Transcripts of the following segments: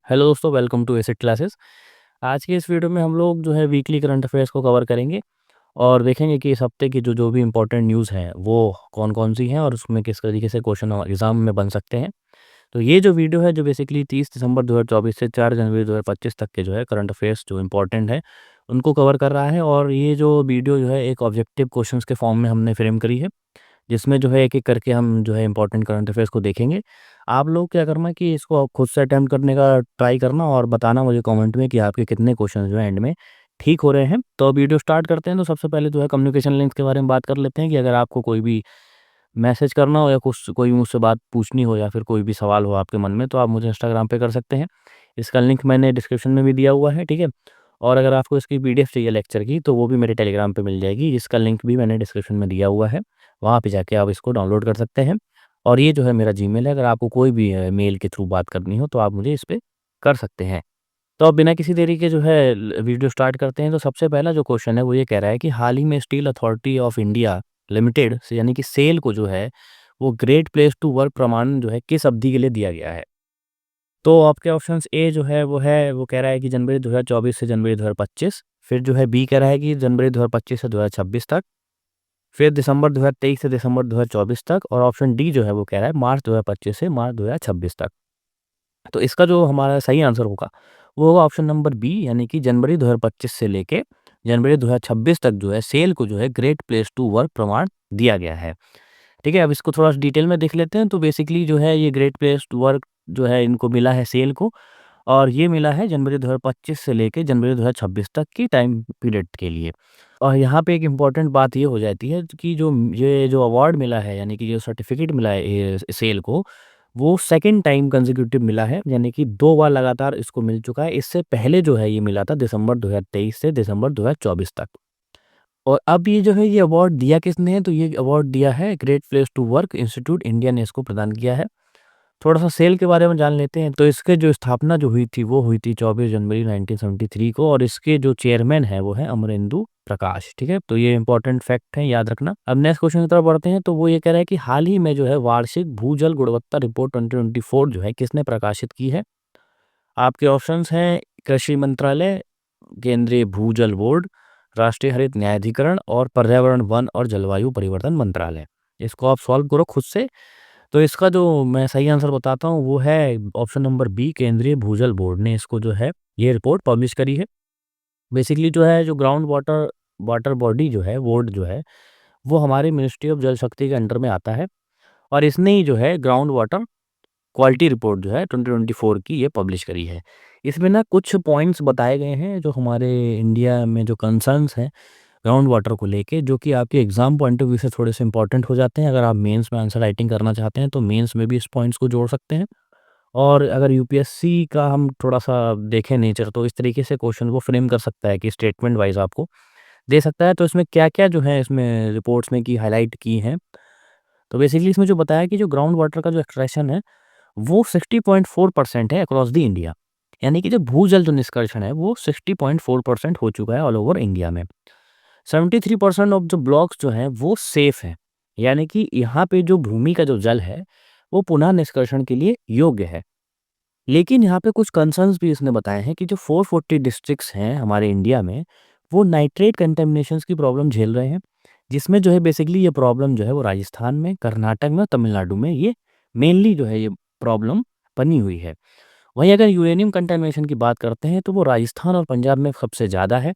Hello दोस्तों, welcome to acid classes. आज के इस वीडियो में हम लोग जो है वीकली करंट अफेयर्स को कवर करेंगे और देखेंगे कि इस हफ्ते की जो जो भी इम्पोर्टेंट न्यूज़ हैं वो कौन कौन सी हैं और उसमें किस तरीके से क्वेश्चन एग्जाम में बन सकते हैं। तो ये जो वीडियो है जो बेसिकली 30 दिसंबर 2024 से 4 जनवरी 2025 तक के जो है करंट अफेयर्स जो इम्पोर्टेंट है उनको कवर कर रहा है। और ये जो वीडियो जो है एक ऑब्जेक्टिव क्वेश्चंस के फॉर्म में हमने फ्रेम करी है, जिसमें जो है एक-एक करके हम जो है इम्पोर्टेंट करंट अफेयर्स को देखेंगे। आप लोग क्या करना कि इसको आप खुद से अटेम्प्ट करने का ट्राई करना और बताना मुझे कमेंट में कि आपके कितने क्वेश्चन जो हैं एंड में ठीक हो रहे हैं। तो वीडियो स्टार्ट करते हैं। तो सबसे पहले जो है कम्युनिकेशन लिंक्स के बारे में बात कर लेते हैं कि अगर आपको कोई भी मैसेज करना हो या कुछ कोई मुझसे बात पूछनी हो या फिर कोई भी सवाल हो आपके मन में, तो आप मुझे इंस्टाग्राम पे कर सकते हैं। इसका लिंक मैंने डिस्क्रिप्शन में भी दिया हुआ है, ठीक है? और अगर आपको इसकी पीडीएफ चाहिए लेक्चर की, तो वो भी मेरे टेलीग्राम पे मिल जाएगी, जिसका लिंक भी मैंने डिस्क्रिप्शन में दिया हुआ है। वहाँ पे जाके आप इसको डाउनलोड कर सकते हैं। और ये जो है मेरा जीमेल है, अगर आपको कोई भी मेल के थ्रू बात करनी हो, तो आप मुझे इस पे कर सकते हैं। तो अब बिना किसी देरी के जो है वीडियो स्टार्ट करते हैं। तो सबसे पहला जो क्वेश्चन है वो ये कह रहा है कि हाल ही में steel authority of India limited से यानी कि सेल को जो है वो ग्रेट प्लेस टू वर्क प्रमाण जो है किस अवधि के लिए दिया गया है। तो आपके ऑप्शंस ए जो है वो कह रहा है कि जनवरी 2024 से जनवरी 2025। फिर जो है बी कह रहा है कि जनवरी 2025 से 2026 तक। फिर दिसंबर 2023 से दिसंबर 2024 तक। और ऑप्शन डी जो है वो कह रहा है मार्च 2025 से मार्च 2026 तक। तो इसका जो हमारा सही आंसर होगा वो होगा ऑप्शन नंबर बी, यानी कि जनवरी 2025 से लेके जनवरी 2026 तक जो है सेल को जो है ग्रेट प्लेस टू वर्क प्रमाण दिया गया है। ठीक है, अब इसको थोड़ा सा डिटेल में देख लेते हैं। तो बेसिकली जो है ये ग्रेट प्लेस टू वर्क जो है इनको मिला है सेल को, और ये मिला है जनवरी 2025 से लेके जनवरी 2026 तक की टाइम पीरियड के लिए। और यहाँ पे एक इम्पॉर्टेंट बात ये हो जाती है कि जो ये जो अवार्ड मिला है यानी कि जो सर्टिफिकेट मिला है सेल को, वो सेकंड टाइम कंसेक्यूटिव मिला है, यानी कि 2 बार लगातार इसको मिल चुका है। इससे पहले जो है ये मिला था दिसंबर 2023 से दिसंबर 2024 तक। और अब ये जो है ये अवार्ड दिया किसने है, तो ये अवार्ड दिया है Great Place to Work Institute India ने इसको प्रदान किया है। थोड़ा-सा सेल के बारे में जान लेते हैं। तो इसके जो स्थापना जो हुई थी वो हुई थी 24 जनवरी 1973 को, और इसके जो चेयरमैन हैं वो हैं अमरेंदु प्रकाश, ठीक है? तो ये इम्पोर्टेंट फैक्ट है, याद रखना। अब नेक्स्ट क्वेश्चन की तरफ बढ़ते हैं। तो वो ये कह रहा है कि हाल ही में जो है वार्षिक भूजल गुणवत्ता रिपोर्ट 2024 जो है किसने प्रकाशित की है? आपके ऑप्शंस हैं कृषि मंत्रालय, केंद्रीय भूजल बोर्ड, राष्ट्रीय हरित न्यायाधिकरण और पर्यावरण, वन और जलवायु परिवर्तन मंत्रालय। इसको आप सॉल्व करो खुद से। तो इसका जो मैं सही आंसर बताता हूँ वो है ऑप्शन नंबर बी, केंद्रीय भूजल बोर्ड ने इसको जो है ये रिपोर्ट पब्लिश करी है। बेसिकली जो है जो ग्राउंड वाटर वाटर बॉडी जो है बोर्ड जो है वो हमारे मिनिस्ट्री ऑफ जल शक्ति के अंडर में आता है, और इसने ही जो है ग्राउंड वाटर क्वालिटी रिपोर्ट जो है 2024 की ये पब्लिश करी है। इसमें ना कुछ पॉइंट्स बताए गए हैं जो हमारे इंडिया में जो कंसर्न्स हैं ग्राउंड वाटर को लेके, जो कि आपके एग्जाम पॉइंट ऑफ व्यू से थोड़े से इंपॉर्टेंट हो जाते हैं। अगर आप मेंस में आंसर राइटिंग करना चाहते हैं तो मेंस में भी इस पॉइंट्स को जोड़ सकते हैं। और अगर यूपीएससी का हम थोड़ा-सा देखें नेचर, तो इस तरीके से क्वेश्चन वो फ्रेम कर सकता है कि स्टेटमेंट वाइज़ आपको दे सकता है। तो इसमें क्या-क्या जो है इसमें रिपोर्ट्स में की हाइलाइट की हैं। तो बेसिकली इसमें जो बताया कि जो ग्राउंड वाटर का जो एक्सट्रैक्शन है वो 60.4% है अक्रॉस द इंडिया। यानी कि जो भूजल जो निष्कर्षण है वो 60.4% हो चुका है ऑल ओवर इंडिया में। 73% ऑफ जो ब्लॉक्स जो हैं वो सेफ हैं। यानी कि यहाँ पे जो भूमि का जो जल है वो पुनः निष्कर्षण के लिए योग्य है। लेकिन यहाँ पे कुछ कंसर्न्स भी इसने बताए हैं कि जो 440 डिस्ट्रिक्ट्स हैं हमारे इंडिया में, वो नाइट्रेट कंटेमिनेशंस की प्रॉब्लम झेल रहे हैं। जिसमें जो है बेसिकली ये प्रॉब्लम जो है वो राजस्थान में, कर्नाटक में और तमिलनाडु में ये मेनली जो है ये प्रॉब्लम बनी हुई है। वहीं अगर यूरेनियम कंटेमिनेशन की बात करते हैं तो वो राजस्थान और पंजाब में सबसे ज़्यादा है।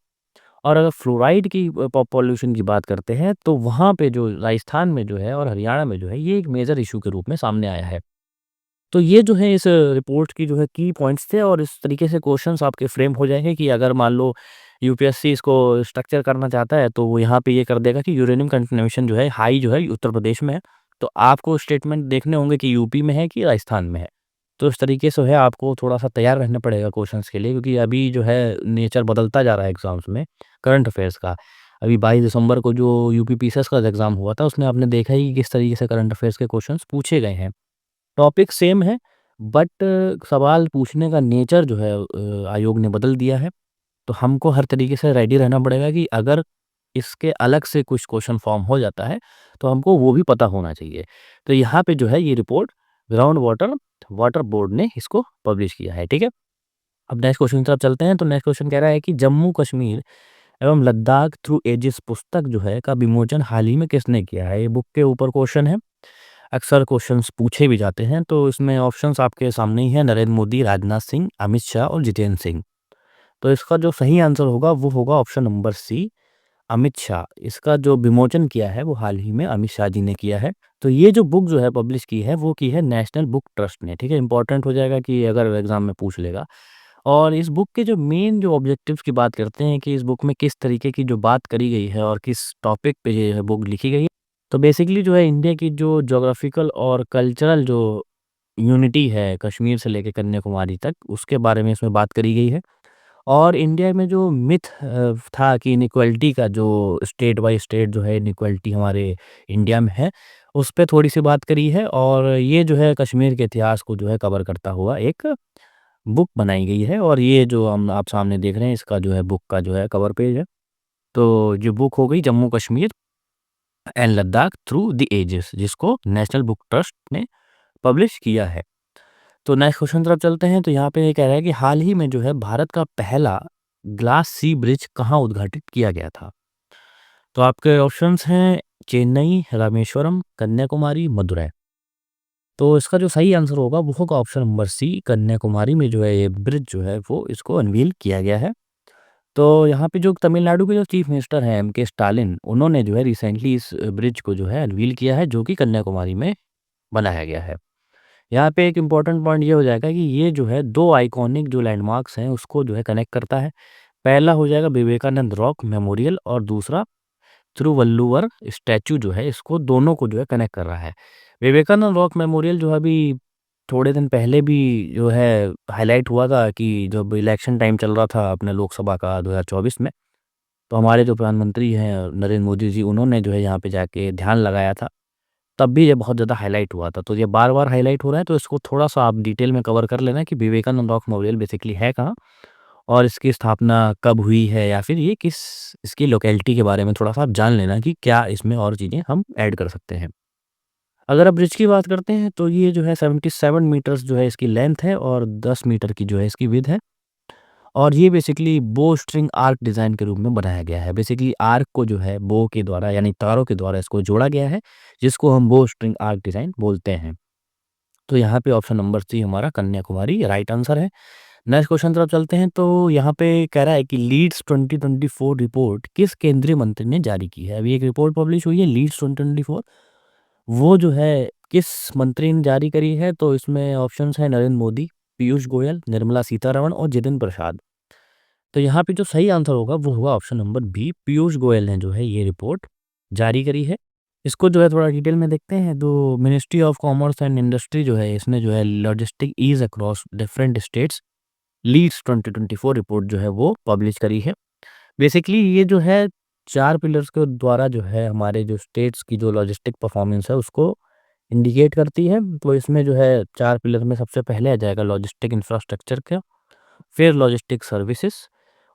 और अगर फ्लोराइड की पॉल्यूशन की बात करते हैं तो वहाँ पे जो राजस्थान में जो है और हरियाणा में जो है ये एक मेजर इशू के रूप में सामने आया है। तो ये जो है इस रिपोर्ट की जो है की पॉइंट्स थे, और इस तरीके से क्वेश्चंस आपके फ्रेम हो जाएँगे कि अगर मान लो यूपीएससी इसको स्ट्रक्चर करना चाहता है तो वो यहाँ पे ये कर देगा कि यूरेनियम कंटेमिनेशन जो है हाई जो है उत्तर प्रदेश में है। तो आपको स्टेटमेंट देखने होंगे कि यूपी में है कि राजस्थान में है। तो इस तरीके से है आपको थोड़ा-सा तैयार रहना पड़ेगा क्वेश्चंस के लिए, क्योंकि अभी जो है नेचर बदलता जा रहा है एग्ज़ाम्स में करंट अफ़ेयर्स का। अभी 22 दिसंबर को जो यूपी पीसीएस का एग्ज़ाम हुआ था उसमें आपने देखा ही कि किस तरीके से करंट अफ़ेयर्स के क्वेश्चंस पूछे गए हैं। टॉपिक सेम है, बट सवाल पूछने का नेचर जो है आयोग ने बदल दिया है। तो हमको हर तरीके से रेडी रहना पड़ेगा कि अगर इसके अलग से कुछ क्वेश्चन फॉर्म हो जाता है तो हमको वो भी पता होना चाहिए। तो यहाँ पे जो है ये report ground water water board ने इसको पब्लिश किया है, ठीक है? अब नेक्स्ट क्वेश्चन की तरफ चलते हैं। तो नेक्स्ट क्वेश्चन कह रहा है कि जम्मू कश्मीर एवं लद्दाख थ्रू एजेस पुस्तक जो है का विमोचन हाल ही में किसने किया है? ये बुक के ऊपर क्वेश्चन है। अक्सर क्वेश्चंस पूछे भी जाते हैं। तो इसमें ऑप्शंस आपके सामने ही है, नरेंद्र मोदी, राजनाथ सिंह, अमित शाह और जितेंद्र सिंह। तो इसका जो सही आंसर होगा वो होगा option number C, Amit Shah. इसका जो विमोचन किया है वो हाल ही में अमित शाह जी ने किया है। तो ये जो बुक जो है पब्लिश की है वो की है नेशनल बुक ट्रस्ट ने। ठीक है, इंपॉर्टेंट हो जाएगा कि अगर एग्जाम में पूछ लेगा। और इस बुक के जो मेन जो ऑब्जेक्टिव्स की बात करते हैं कि इस बुक में किस तरीके की जो बात करी गई है और किस टॉपिक पे ये बुक लिखी गई है। तो बेसिकली जो है इंडिया की जो ज्योग्राफिकल और कल्चरल जो यूनिटी है कश्मीर से लेके कन्याकुमारी तक, उसके बारे में इसमें बात करी गई है। और इंडिया में जो मिथ था कि इनइक्वालिटी का, जो स्टेट बाय स्टेट जो है इनइक्वालिटी हमारे इंडिया में है, उस पे थोड़ी-सी बात करी है। और ये जो है कश्मीर के इतिहास को जो है कवर करता हुआ एक बुक बनाई गई है। और ये जो हम आप सामने देख रहे हैं इसका जो है बुक का जो है कवर पेज है। तो ये बुक हो गई Jammu Kashmir and Ladakh through the ages, जिसको नेशनल बुक ट्रस्ट ने पब्लिश किया है। तो नेक्स्ट क्वेश्चन तरफ चलते हैं। तो यहाँ पे ये कह रहा है कि हाल ही में जो है भारत का पहला ग्लास सी ब्रिज कहाँ उद्घाटित किया गया था? तो आपके ऑप्शंस हैं चेन्नई, रामेश्वरम, कन्याकुमारी, मदुरै। तो इसका जो सही आंसर होगा वो होगा ऑप्शन नंबर सी, कन्याकुमारी में जो है ये ब्रिज जो है वो इसको अनवील किया गया है। तो यहाँ पे जो तमिलनाडु के जो चीफ मिनिस्टर हैं एम के स्टालिन, उन्होंने जो है रिसेंटली इस ब्रिज को जो है अनवील किया है, जो कि कन्याकुमारी में बनाया गया है। यहाँ पे एक इम्पोर्टेंट पॉइंट ये हो जाएगा कि ये जो है 2 आइकॉनिक जो लैंडमार्क्स हैं उसको जो है कनेक्ट करता है। पहला हो जाएगा विवेकानंद रॉक मेमोरियल और दूसरा तिरुवल्लुवर स्टैच्यू जो है, इसको दोनों को जो है कनेक्ट कर रहा है। विवेकानंद रॉक मेमोरियल जो है अभी थोड़े दिन पहले भी जो है हाइलाइट हुआ था कि जब इलेक्शन टाइम चल रहा था अपने लोकसभा का 2024 में, तो हमारे जो प्रधानमंत्री हैं नरेंद्र मोदी जी, उन्होंने जो है यहाँ पे जाके ध्यान लगाया था। तब भी ये बहुत ज़्यादा हाइलाइट हुआ था। तो ये बार-बार हाइलाइट हो रहा है, तो इसको थोड़ा-सा आप डिटेल में कवर कर लेना कि विवेकानंद रॉक मेमोरियल बेसिकली है कहाँ और इसकी स्थापना कब हुई है, या फिर ये किस इसकी लोकेलिटी के बारे में थोड़ा-सा आप जान लेना कि क्या इसमें और चीज़ें हम ऐड कर सकते हैं। अगर आप ब्रिज की बात करते हैं तो ये जो है 77 मीटर्स जो है इसकी लेंथ है और 10 मीटर की जो है इसकी विड्थ है। और ये बेसिकली बो स्ट्रिंग आर्क डिज़ाइन के रूप में बनाया गया है। बेसिकली आर्क को जो है बो के द्वारा यानी तारों के द्वारा इसको जोड़ा गया है, जिसको हम बो स्ट्रिंग आर्क डिज़ाइन बोलते हैं। तो यहाँ पे ऑप्शन नंबर सी हमारा कन्याकुमारी राइट आंसर है। नेक्स्ट क्वेश्चन तरफ चलते हैं। तो यहाँ पे कह रहा है कि लीड्स 2024 रिपोर्ट किस केंद्रीय मंत्री ने जारी की है? अभी एक रिपोर्ट पब्लिश हुई है लीड्स 2024, वो जो है किस मंत्री ने जारी करी है? तो इसमें ऑप्शंस हैं नरेंद्र मोदी, पीयूष गोयल, निर्मला सीतारमण और जितिन प्रसाद। तो यहाँ पे जो सही आंसर होगा वो होगा option number B, Piyush Goyal ने जो है ये रिपोर्ट जारी करी है। इसको जो है थोड़ा डिटेल में देखते हैं। तो ministry of commerce and industry जो है इसने जो है logistic ease across different states leads 2024 report जो है वो पब्लिश करी है। बेसिकली ये जो है 4 पिलर्स के द्वारा जो है हमारे जो स्टेट्स की जो लॉजिस्टिक परफॉर्मेंस है उसको इंडिकेट करती है। तो इसमें जो है 4 पिलर में सबसे पहले आ जाएगा लॉजिस्टिक इंफ्रास्ट्रक्चर का, फिर लॉजिस्टिक सर्विसेज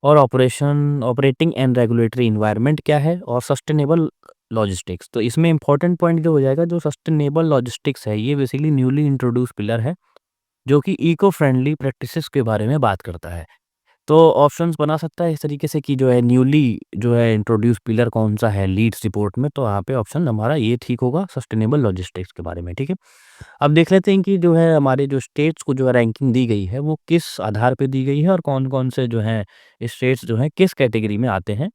और ऑपरेटिंग एंड रेगुलेटरी एनवायरनमेंट क्या है, और सस्टेनेबल लॉजिस्टिक्स। तो इसमें इंपॉर्टेंट पॉइंट जो हो जाएगा, जो सस्टेनेबल लॉजिस्टिक्स है ये बेसिकली न्यूली इंट्रोड्यूस पिलर है, जो कि इको फ्रेंडली प्रैक्टिसेस के बारे में बात करता है। तो ऑप्शंस बना सकता है इस तरीके से कि जो है न्यूली जो है इंट्रोड्यूस पिलर कौन-सा है लीड्स रिपोर्ट में, तो यहाँ पे ऑप्शन हमारा ये ठीक होगा सस्टेनेबल लॉजिस्टिक्स के बारे में, ठीक है। अब देख लेते हैं कि जो है हमारे जो स्टेट्स को जो है रैंकिंग दी गई है वो किस आधार पे दी गई है और कौन-कौन से जो हैं स्टेट्स जो हैं किस कैटेगरी में आते हैं।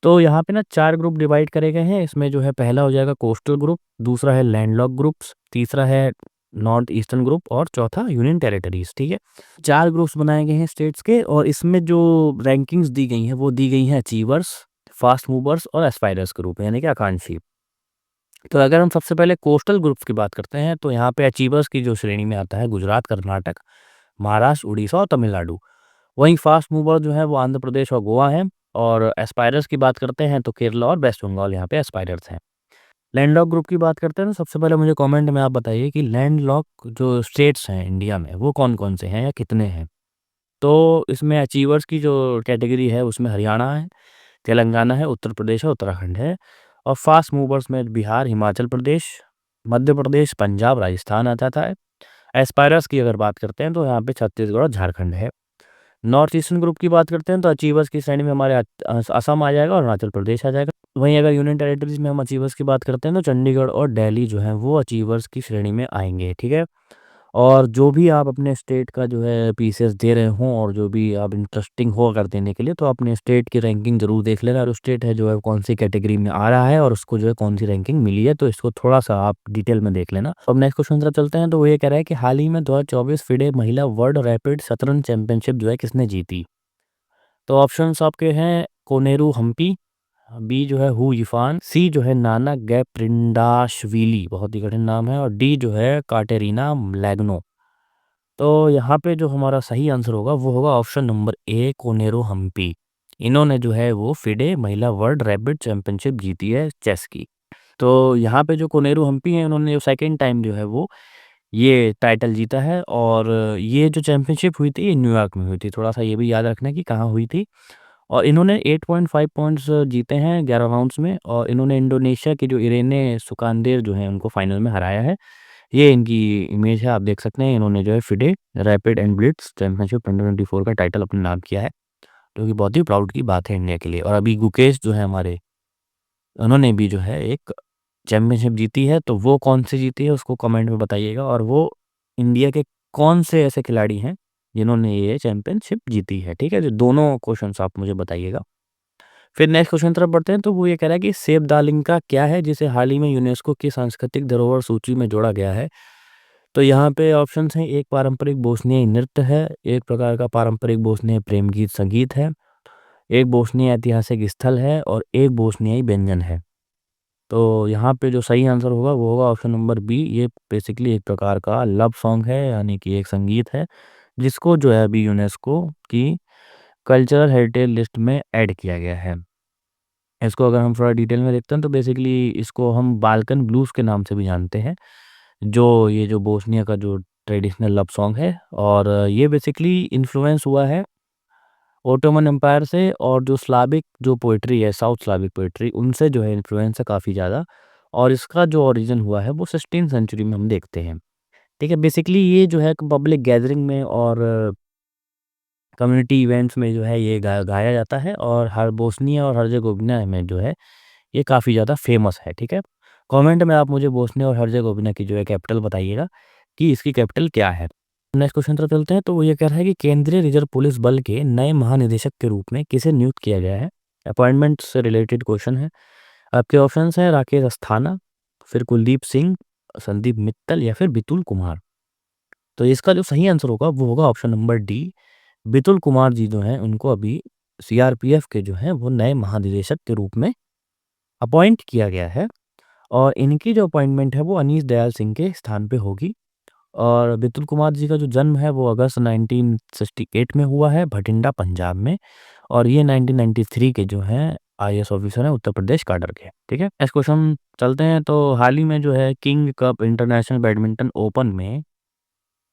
तो यहाँ पे ना 4 ग्रुप डिवाइड करे गए हैं। इसमें जो है पहला हो जाएगा कोस्टल ग्रुप, दूसरा है लैंडलॉक्ड ग्रुप्स, तीसरा है नॉर्थ ईस्टर्न ग्रुप और चौथा यूनियन टेरिटरीज़, ठीक है। 4 ग्रुप्स बनाए गए हैं स्टेट्स के और इसमें जो रैंकिंग्स दी गई हैं वो दी गई हैं अचीवर्स, फास्ट मूवर्स और एस्पायरर्स के रूप में, यानी कि आकांक्षी। तो अगर हम सबसे पहले कोस्टल ग्रुप्स की बात करते हैं तो यहाँ पे अचीवर्स की जो श्रेणी में आता है गुजरात, कर्नाटक, महाराष्ट्र, उड़ीसा और तमिलनाडु। वहीं फास्ट मूवर जो है वो आंध्र प्रदेश और गोवा है। और एस्पायरर्स की बात करते हैं तो केरला और वेस्ट बंगाल यहाँ पे एस्पायरर्स हैं। लैंडलॉक ग्रुप की बात करते हैं तो सबसे पहले मुझे कमेंट में आप बताइए कि लैंडलॉक जो स्टेट्स हैं इंडिया में वो कौन-कौन से हैं या कितने हैं? तो इसमें अचीवर्स की जो कैटेगरी है उसमें हरियाणा है, तेलंगाना है, उत्तर प्रदेश और उत्तराखंड है। और फास्ट मूवर्स में बिहार, हिमाचल प्रदेश, मध्य प्रदेश, पंजाब, राजस्थान आ जाता है। एस्पायरर्स की अगर बात करते हैं तो यहाँ पे छत्तीसगढ़ और झारखंड है। नॉर्थ ईस्टर्न ग्रुप की बात करते हैं तो अचीवर्स की श्रेणी में हमारे असम आ जाएगा और अरुणाचल प्रदेश आ जाएगा। वहीं अगर यूनियन टेरिटरीज में हम अचीवर्स की बात करते हैं तो चंडीगढ़ और दिल्ली जो है वो अचीवर्स की श्रेणी में आएंगे, ठीक है। और जो भी आप अपने स्टेट का जो है पीसीएस दे रहे हों और जो भी आप इंटरेस्टिंग हो अगर देने के लिए, तो अपने स्टेट की रैंकिंग जरूर देख लेना, और उस स्टेट है जो है कौन सी कैटेगरी में आ रहा है और उसको जो है कौन सी रैंकिंग मिली है, तो इसको थोड़ा सा आप डिटेल में देख लेना। अब नेक्स्ट क्वेश्चन तरफ चलते हैं, तो वो ये कह रहा है कि हाल ही में 2024 फिडे महिला वर्ल्ड रैपिड शतरंज चैंपियनशिप जो है किसने जीती। तो ऑप्शंस आपके हैं कोनेरू हम्पी, बी जो है हु यिफान, सी जो है नाना गैप्रिंडाशविली, बहुत ही कठिन नाम है, और डी जो है काटेरिना लैग्नो। तो यहाँ पे जो हमारा सही आंसर होगा वो होगा ऑप्शन नंबर ए कोनेरो हम्पी। इन्होंने जो है वो फिडे महिला वर्ल्ड रैपिड चैंपियनशिप जीती है चेस की। तो यहाँ पे जो कोनेरू हम्पी हैं उन्होंने सेकंड टाइम जो है वो ये टाइटल जीता है, और ये जो चैंपियनशिप हुई थी ये न्यूयॉर्क में हुई थी, थोड़ा सा ये भी याद रखना कि कहाँ हुई थी। और इन्होंने 8.5 पॉइंट्स जीते हैं 11 राउंड्स में, और इन्होंने इंडोनेशिया की जो इरेने सुकांदेर जो है उनको फाइनल में हराया है। ये इनकी इमेज है, आप देख सकते हैं। इन्होंने जो है FIDE rapid and Blitz championship 2024 का टाइटल अपने नाम किया है, जो कि बहुत ही प्राउड की बात है इंडिया के लिए। और अभी गुकेश जो है हमारे, उन्होंने भी जो है एक चैंपियनशिप जीती है, तो वो कौन सी जीती है उसको कमेंट में बताइएगा, और वो इंडिया के कौन से ऐसे खिलाड़ी हैं जिन्होंने ये चैंपियनशिप जीती है, ठीक है। जो दोनों क्वेश्चंस आप मुझे बताइएगा। फिर नेक्स्ट क्वेश्चन तरफ बढ़ते हैं, तो वो ये कह रहा है कि सेब दालिंका क्या है जिसे हाल ही में यूनेस्को की सांस्कृतिक धरोहर सूची में जोड़ा गया है। तो यहाँ पे ऑप्शंस हैं, एक पारंपरिक बोस्नियाई नृत्य है, एक प्रकार का पारंपरिक बोस्नियाई प्रेम गीत संगीत है, एक बोस्नियाई ऐतिहासिक स्थल है, और एक बोस्नियाई व्यंजन है। तो यहाँ पे जो सही आंसर होगा वो होगा ऑप्शन नंबर बी। ये बेसिकली एक प्रकार का लव सॉन्ग है, यानी कि एक संगीत है जिसको जो है अभी यूनेस्को की कल्चरल हेरिटेज लिस्ट में ऐड किया गया है। इसको अगर हम थोड़ा डिटेल में देखते हैं तो बेसिकली इसको हम बाल्कन ब्लूज के नाम से भी जानते हैं, जो ये जो बोस्निया का जो ट्रेडिशनल लव सॉन्ग है। और ये बेसिकली इन्फ्लुएंस हुआ है ओटोमन एम्पायर से, और जो स्लाविक जो पोइट्री है, साउथ स्लाविक पोइट्री, उनसे जो है इन्फ्लुएंस है काफ़ी ज़्यादा। और इसका जो ओरिजिन हुआ है वो 16th सेंचुरी में हम देखते हैं, ठीक है। बेसिकली ये जो है पब्लिक गैदरिंग में और कम्युनिटी इवेंट्स में जो है ये गाया जाता है, और हर बोस्निया और हर्जेगोविना में जो है ये काफ़ी ज़्यादा फेमस है, ठीक है। कमेंट में आप मुझे बोस्निया और हर्जेगोविना की जो है कैपिटल बताइएगा कि इसकी कैपिटल क्या है। नेक्स्ट क्वेश्चन तरफ चलते हैं, तो वो ये कह रहा है कि केंद्रीय रिजर्व पुलिस बल के नए महानिदेशक के रूप में किसे नियुक्त किया गया है। अपॉइंटमेंट से रिलेटेड क्वेश्चन है। आपके ऑप्शंस हैं राकेश अस्थाना, फिर कुलदीप सिंह, संदीप मित्तल, या फिर बितुल कुमार। तो इसका जो सही आंसर होगा वो होगा option number D. Bitul Kumar ji जो हैं उनको अभी सीआरपीएफ के जो हैं वो नए महानिदेशक के रूप में अपॉइंट किया गया है, और इनकी जो अपॉइंटमेंट है वो अनीश दयाल सिंह के स्थान पे होगी। और बितुल कुमार जी का जो जन्म है वो अगस्त 1968 में हुआ है भटिंडा पंजाब में, और ये 1993 के जो हैं आईएएस ऑफिसर हैं उत्तर प्रदेश कैडर के, ठीक है। नेक्स्ट क्वेश्चन चलते हैं, तो हाल ही में जो है king cup international badminton open में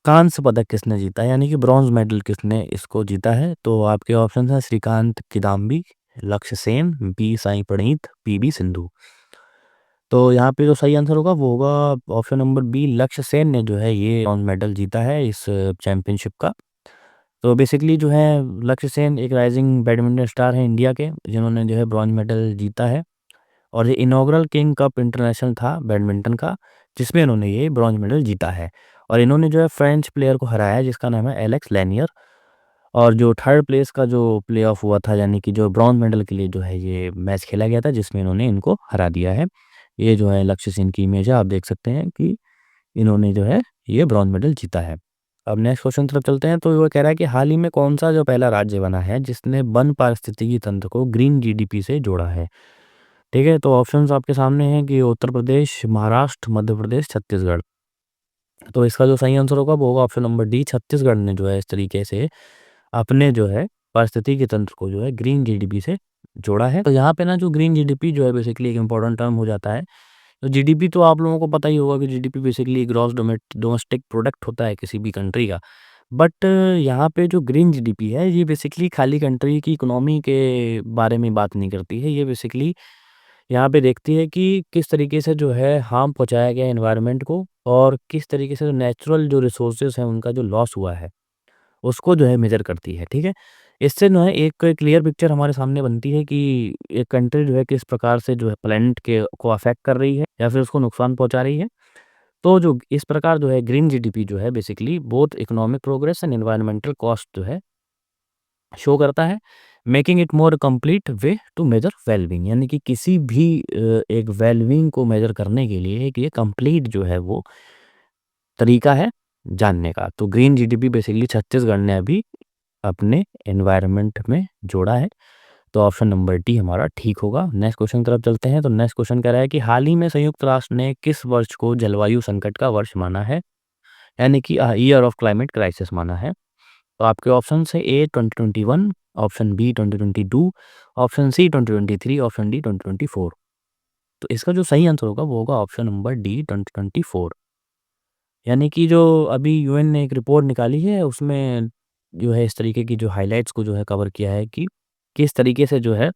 कांस्य पदक किसने जीता है, यानी कि ब्रॉन्ज मेडल किसने इसको जीता है। तो आपके ऑप्शन हैं श्रीकांत किदाम्बी, लक्ष्य सेन, बी साई प्रणीत, पीवी सिंधु। तो यहाँ पे जो सही आंसर होगा वो होगा ऑप्शन नंबर बी, लक्ष्य सेन ने जो है ये ब्रॉन्ज मेडल जीता है इस चैंपियनशिप का। तो बेसिकली जो है लक्ष्य सेन एक राइजिंग बैडमिंटन स्टार हैं इंडिया के, जिन्होंने जो है ब्रॉन्ज मेडल जीता है, और ये इनॉग्रल किंग कप इंटरनेशनल था बैडमिंटन का, जिसमें इन्होंने ये ब्रॉन्ज मेडल जीता है। और इन्होंने जो है फ्रेंच प्लेयर को हराया है जिसका नाम है एलेक्स लैनियर। और जो थर्ड प्लेस का जो प्ले ऑफ हुआ था, यानी कि जो ब्रॉन्ज मेडल के लिए जो है ये मैच खेला गया था, जिसमें इन्होंने इनको हरा दिया है। ये जो है लक्ष्य सेन की इमेज है, आप देख सकते हैं कि इन्होंने जो है ये ब्रॉन्ज मेडल जीता है। अब नेक्स्ट क्वेश्चन तरफ चलते हैं, तो वो कह रहा है कि हाल ही में कौन सा जो पहला राज्य बना है जिसने वन पारिस्थितिकी तंत्र को ग्रीन जीडीपी से जोड़ा है, ठीक है। तो ऑप्शंस आपके सामने हैं कि उत्तर प्रदेश, महाराष्ट्र, मध्य प्रदेश, छत्तीसगढ़। तो इसका जो सही आंसर होगा वो होगा ऑप्शन नंबर डी। छत्तीसगढ़ ने जो है इस तरीके से अपने जो है पारिस्थितिकी तंत्र को जो है ग्रीन जीडीपी से जोड़ा है। तो यहाँ पे ना जो ग्रीन जीडीपी जो है बेसिकली एक इंपॉर्टेंट टर्म हो जाता है। तो जीडीपी तो आप लोगों को पता ही होगा कि GDP basically gross domestic product होता है किसी भी कंट्री का। बट यहाँ पे जो ग्रीन जीडीपी है ये बेसिकली खाली कंट्री की इकोनॉमी के बारे में बात नहीं करती है। ये बेसिकली यहाँ पे देखती है कि किस तरीके से जो है हार्म पहुँचाया गया है एनवायरनमेंट को, और किस तरीके से नेचुरल जो रिसोर्सेज हैं उनका जो लॉस हुआ है उसको जो है मेज़र करती है, ठीक है? इससे जो है एक क्लियर पिक्चर हमारे सामने बनती है कि एक कंट्री जो है किस प्रकार से जो है प्लैनेट के को अफ़ेक्ट कर रही है या फिर उसको नुकसान पहुँचा रही है। तो जो इस प्रकार जो है ग्रीन जीडीपी जो है basically both economic progress and environmental cost जो है शो करता है, making it more complete way to measure well-being, यानी कि किसी भी एक वेल-बीइंग को मेजर करने के लिए एक ये कंप्लीट जो है वो तरीका है जानने का। तो ग्रीन जीडीपी बेसिकली छत्तीसगढ़ ने अभी अपने एनवायरनमेंट में जोड़ा है। तो ऑप्शन नंबर डी हमारा ठीक होगा। नेक्स्ट क्वेश्चन की तरफ चलते हैं। तो नेक्स्ट क्वेश्चन कह रहा है कि हाल ही में संयुक्त राष्ट्र ने किस वर्ष को जलवायु संकट का वर्ष माना है? यानी कि ईयर ऑफ क्लाइमेट क्राइसिस माना है। तो आपके ऑप्शन है A 2021, option B 2022, option C 2023, option D 2024। तो इसका जो सही आंसर होगा वो होगा ऑप्शन नंबर डी 2024। यानी कि जो अभी यूएन ने एक रिपोर्ट निकाली है उसमें जो है इस तरीके की जो हाइलाइट्स को जो है कवर किया है कि किस तरीके से जो है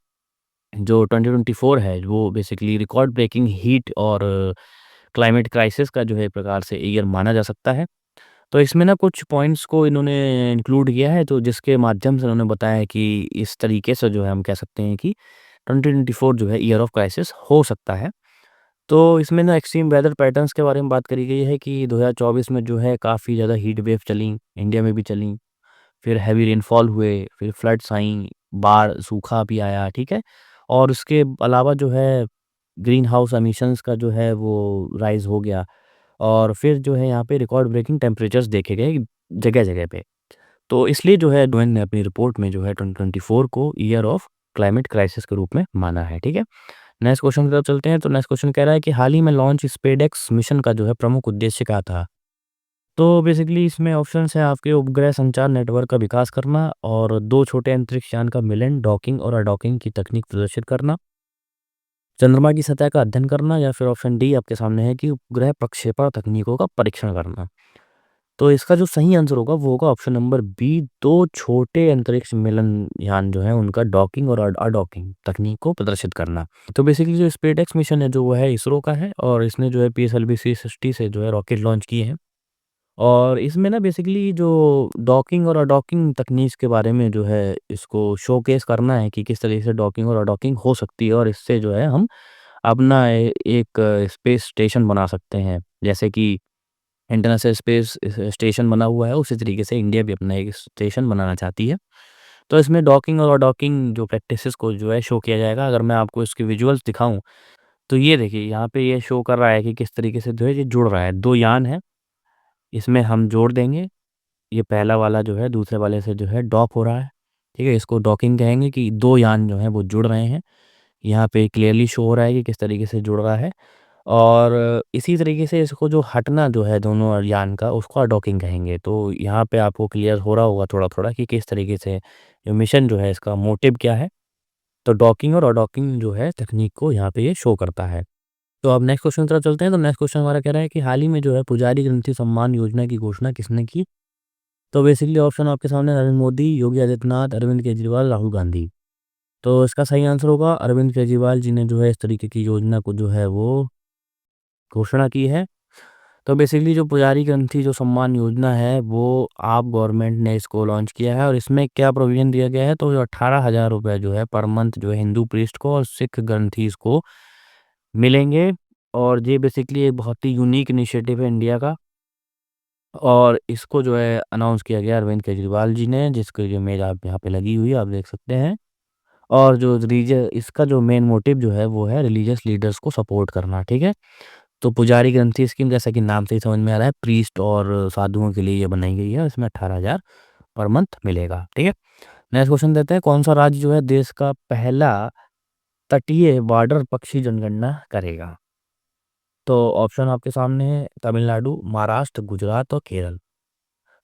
जो 2024 है वो बेसिकली रिकॉर्ड ब्रेकिंग हीट और क्लाइमेट क्राइसिस का जो है एक प्रकार से ईयर माना जा सकता है। तो इसमें ना कुछ पॉइंट्स को इन्होंने इंक्लूड किया है तो जिसके माध्यम से उन्होंने बताया है कि इस तरीके से जो है हम कह सकते हैं कि 2024 जो है ईयर ऑफ क्राइसिस हो सकता है। तो इसमें ना एक्सट्रीम वेदर पैटर्न्स के बारे में बात करी गई है कि 2024 में जो है काफ़ी ज़्यादा हीट वेव चली, इंडिया में भी चली, फिर हेवी रेनफॉल हुए, फिर फ्लड्स आईं, बाढ़, सूखा भी आया, ठीक है? और उसके अलावा जो है ग्रीन हाउस एमिशंस का जो है वो राइज़ हो गया और फिर जो है यहाँ पे रिकॉर्ड ब्रेकिंग टेम्परेचर्स देखे गए जगह-जगह पे। तो इसलिए जो है यूएन ने अपनी रिपोर्ट में जो है 2024 को ईयर ऑफ क्लाइमेट क्राइसिस के रूप में माना है, ठीक है? नेक्स्ट क्वेश्चन की तरफ चलते हैं। तो नेक्स्ट क्वेश्चन कह रहा है कि हाल ही में लॉन्च स्पेसएक्स मिशन का जो है प्रमुख उद्देश्य क्या था? तो बेसिकली इसमें ऑप्शंस हैं आपके उपग्रह संचार नेटवर्क का विकास करना और 2 छोटे अंतरिक्ष यान का मिलन, डॉकिंग और अडॉकिंग की तकनीक प्रदर्शित करना, चंद्रमा की सतह का अध्ययन करना या फिर ऑप्शन डी आपके सामने है कि उपग्रह प्रक्षेपण तकनीकों का परीक्षण करना। तो इसका जो सही आंसर होगा वो होगा ऑप्शन नंबर बी, 2 छोटे अंतरिक्ष मिलन यान जो है उनका डॉकिंग और अडॉकिंग तकनीक को प्रदर्शित करना। तो बेसिकली जो स्पेसएक्स मिशन है जो वो है इसरो का है और इसने जो है पीएसएलवी 360 से जो है रॉकेट लॉन्च किए हैं। और इसमें ना बेसिकली जो डॉकिंग और अडॉकिंग तकनीक के बारे में जो है इसको शोकेस करना है कि किस तरीके से डॉकिंग और अडॉकिंग हो सकती है और इससे जो है हम अपना एक स्पेस स्टेशन बना सकते हैं। जैसे कि इंटरनेशनल स्पेस स्टेशन बना हुआ है उसी तरीके से इंडिया भी अपना एक स्टेशन बनाना चाहती है। तो इसमें डॉकिंग और अडॉकिंग जो प्रैक्टिसेस को जो है शो किया जाएगा। अगर मैं आपको इसके विजुअल्स दिखाऊँ तो ये देखिए यहाँ पे ये शो कर रहा है कि किस तरीके से जो है ये जुड़ रहा है। 2 यान हैं, इसमें हम जोड़ देंगे। ये पहला वाला जो है दूसरे वाले से जो है डॉक हो रहा है, ठीक है? इसको डॉकिंग कहेंगे कि 2 यान जो हैं वो जुड़ रहे हैं। यहाँ पे क्लियरली शो हो रहा है कि किस तरीके से जुड़ रहा है और इसी तरीके से इसको जो हटना जो है दोनों यान का उसको अडॉकिंग कहेंगे। तो यहाँ पे आपको क्लियर हो रहा होगा थोड़ा-थोड़ा कि किस तरीके से ये मिशन जो है इसका मोटिव क्या है। तो डॉकिंग और अडॉकिंग जो है तकनीक को यहाँ पे ये शो करता है। तो अब नेक्स्ट क्वेश्चन की तरफ चलते हैं। तो नेक्स्ट क्वेश्चन हमारा कह रहा है कि हाल ही में जो है पुजारी ग्रंथी सम्मान योजना की घोषणा किसने की? तो बेसिकली ऑप्शन आपके सामने नरेंद्र मोदी, योगी आदित्यनाथ, अरविंद केजरीवाल, राहुल गांधी। तो इसका सही आंसर होगा अरविंद केजरीवाल जी ने जो है इस तरीके की योजना को जो है वो घोषणा की है। तो बेसिकली जो पुजारी ग्रंथी जो सम्मान योजना है वो आप गवर्नमेंट ने इसको लॉन्च किया है और इसमें क्या प्रोविज़न दिया गया है तो जो 18,000 रुपए जो है पर मंथ जो है हिंदू प्रीस्ट को और सिख ग्रंथीस को मिलेंगे और ये बेसिकली एक बहुत ही यूनिक इनिशिएटिव है इंडिया का। और इसको जो है अनाउंस किया गया अरविंद केजरीवाल जी ने जिसकी जो इमेज आप यहाँ पे लगी हुई है आप देख सकते हैं। और जो इसका जो मेन मोटिव जो है वो है रिलीजियस लीडर्स को सपोर्ट करना, ठीक है? तो पुजारी ग्रंथी स्कीम जैसा कि नाम से ही समझ में आ रहा है प्रीस्ट और साधुओं के लिए ये बनाई गई है। इसमें 18,000 पर मंथ मिलेगा, ठीक है? नेक्स्ट क्वेश्चन देते हैं कौन सा राज्य जो है देश का पहला तटीय बॉर्डर पक्षी जनगणना करेगा? तो ऑप्शन आपके सामने है तमिलनाडु, महाराष्ट्र, गुजरात और केरल।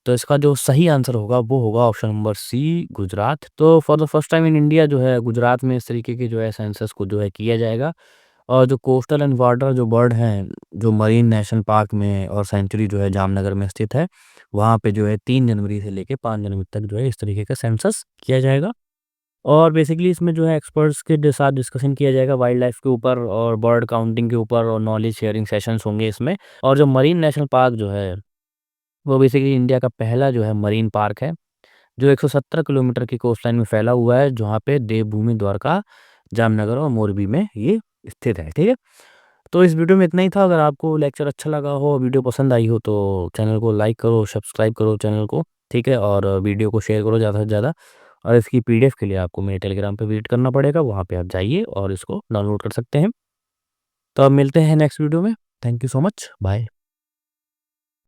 तो इसका जो सही आंसर होगा वो होगा ऑप्शन नंबर सी गुजरात। तो for the first time in India जो है गुजरात में इस तरीके की जो है सेंसस को जो है किया जाएगा। और जो कोस्टल एंड वाटर जो बर्ड हैं, जो मरीन नेशनल पार्क में और सेंचुरी जो है जामनगर में स्थित है, वहाँ पे जो है 3 जनवरी से लेके 5 जनवरी तक जो है इस तरीके का सेंसस किया जाएगा। और बेसिकली इसमें जो है एक्सपर्ट्स के साथ डिस्कशन किया जाएगा वाइल्ड लाइफ के ऊपर और बर्ड काउंटिंग के ऊपर और नॉलेज शेयरिंग सेशंस होंगे इसमें। और जो मरीन नेशनल पार्क जो है वो बेसिकली इंडिया का पहला जो है मरीन पार्क है। जो 170 किलोमीटर की कोस्टलाइन में फैला हुआ है, जहाँ पे देवभूमि द्वारका, जामनगर और मोरबी में ये स्थित है, ठीक है? तो इस वीडियो में इतना ही था। अगर आपको लेक्चर अच्छा लगा हो, वीडियो पसंद आई हो, तो चैनल को लाइक करो, सब्सक्राइब करो चैनल को, ठीक है? और वीडियो को शेयर करो ज़्यादा से ज़्यादा। और इसकी पीडीएफ के लिए आपको मेरे टेलीग्राम पे विज़िट करना पड़ेगा, वहाँ पे आप जाइए और इसको डाउनलोड कर सकते हैं। तो अब मिलते हैं नेक्स्ट वीडियो में। Thank you so much, bye.